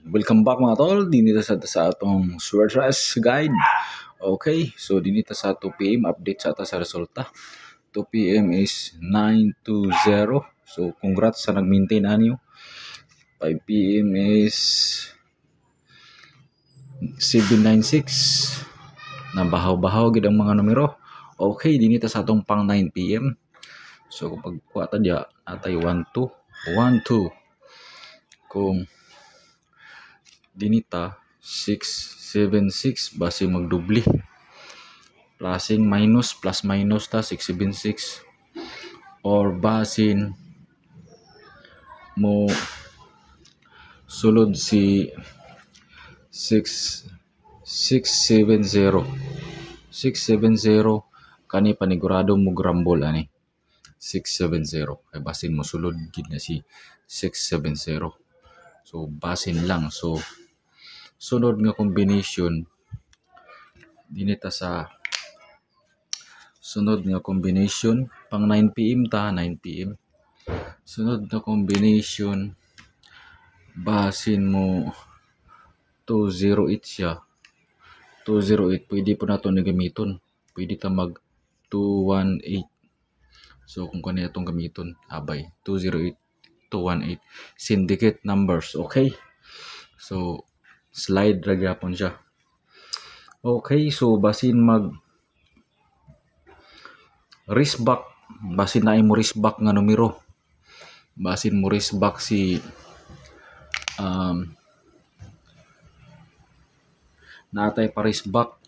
Welcome back mga tol, dinito sa atong Sweatress guide. Okay, so dinito sa 2 PM update sa sa resulta. 2 PM is 920. So congrats sa nag-maintain anyo. 5 PM is 796. Nabahaw-bahaw gid ang mga numero. Okay, dinito sa atong pang 9 PM. So kapag kuha ta diya atay 12 12 kung dinita 676 base magdubli, plusing minus plus minus ta 676, or basin mo sulod si 670 kani panigurado mo grumble ani 670 kay basin mo sulod gid na si 670. So basin lang. So sunod nga combination dinita sa sunod nga combination pang 9 PM ta 9 PM. Sunod nga combination basin mo 208 siya. 208 pwede po nato na gamiton. Pwede ta mag 218. So kung kani atong gamiton abay 208 218 syndicate numbers. Okay, so slide ra gyapon siya. Okay, so basin mag risk back, basin na mo risk back nga numero, basin mo risk back si natay pa risk back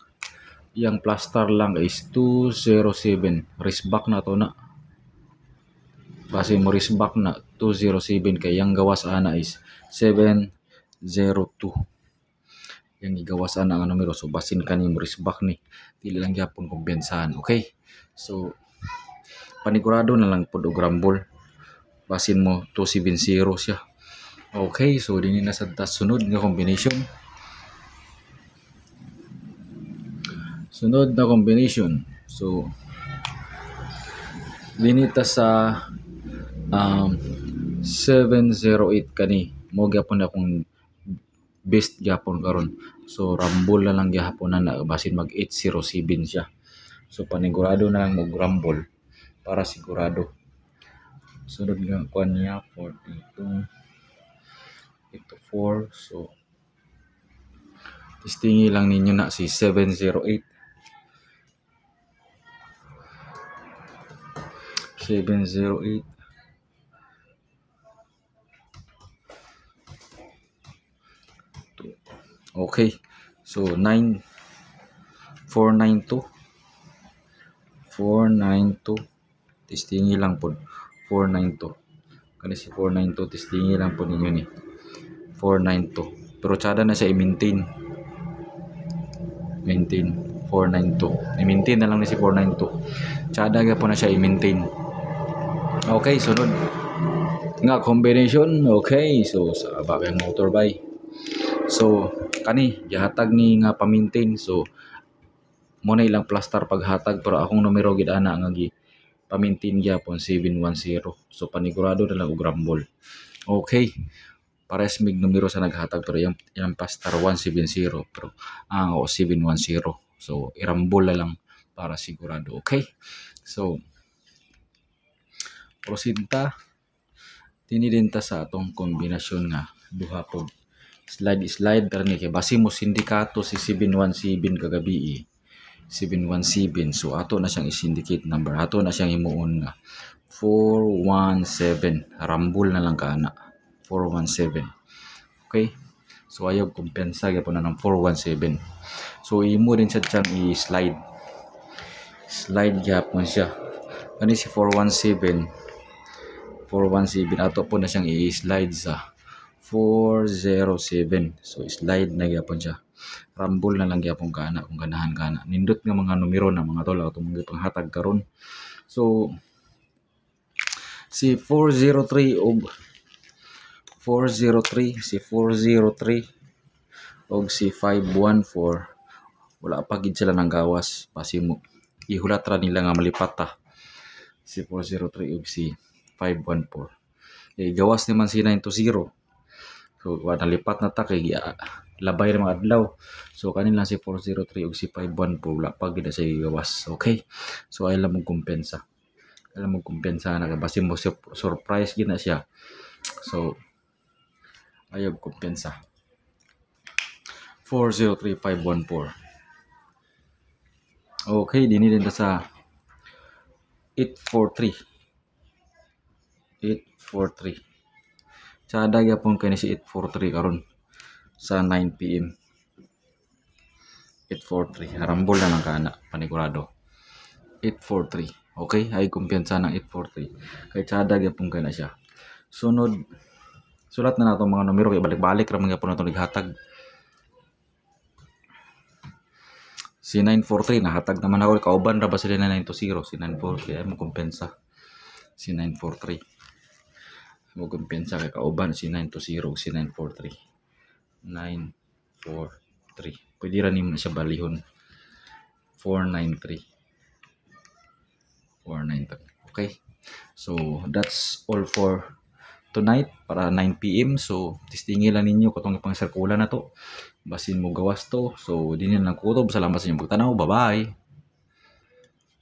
yang plaster lang is 207. Risk back na to na, basin mo risk back na 207 kay yang gawas ana is 702. Yang igawas ana nga numero, so basin kani mo risk back ni dili lang gyapon kumpensahan. Okay, so panigurado na lang pud og rumble, basin mo 270 siya. Okay, so dinhi na sa sunod nga combination. Sunod na combination. So dinita sa 708 kani mo gyapon akong best gyapon karon. So rumble na lang gyapon na basin mag 807 siya. So panigurado na lang mo rumble para sigurado. Sunod nga kuan niya 42 ito 4. So testingi lang ninyo na si 708 708. Okay, so 492 testingi lang po 492 kani si 492 testingi lang po ninyo ni 492, pero tsada na siya i-maintain 492 i-maintain na lang ni si 492, tsada ga po na siya i-maintain. Okay, sunod nga combination. Okay, so sa babang motor buy, so kani gihatag ni nga pa-maintain. So mo na ilang plaster paghatag, pero akong numero gid ana nga gi pa-maintain gyapon 710. So panigurado na lang og rumble. Okay, pares mig numero sa naghatag, pero yung plaster 170 pero 710. So i-rumble na lang para sigurado. Okay, so proceed ta dinidin ta sa atong kombinasyon nga duha po slide karni kay base mo sindikato si 717 kagabi 717. So ato na siyang i-syndicate number, ato na siyang imuon nga 417, rumble na lang kana 417. Okay, so ayaw kumpensa gyapon na ng 417. So imo din sa siyang slide gyapon siya kani si 417 ato po na siyang i-slide sa 407. So slide na gyapon siya, rumble na lang gyapon kana kung ganahan kana. Nindot nga mga numero na mga tol atong mga panghatag karon. So si 403 og 403 og si 514 wala pa gid sila nang gawas, basi mo ihulat ra nila nga malipat ta si 403 og si 514. Gawas naman si 920 So nalipat na ta kay labay ra mga adlaw. So kanin lang si 403 ug si 514 wala pa gid sa gawas. Okay. So ay lang mo kumpensa. Alam mo kumpensa na basin mo surprise gid na siya. So ayaw kumpensa. 403514. Okay, dinidin ta sa 843. 843. Sa daga pong kani si 843 karon sa 9 PM. 843. Harambol na lang kana panigurado. 843. Okay, ay kumpiyansa ng 843. Kay tsada gyapon kay na siya. Sunod sulat na nato mga numero kay balik-balik ra man gyapon nato naghatag. Si 943 nahatag naman ako kauban ra ba sila na 920 si 943 ay mo kumpensa. Si 943. Mo kumpensa kay kauban si 920 si 943. 943. Pwede ra nimo na siya balihon. 493. 493. Okay. So that's all for tonight para 9 PM. So tistingin lang ninyo katong ipang sirkula na to. Basin mo gawas to. So di na lang kutob. Salamat sa inyong pagtanaw. Bye-bye.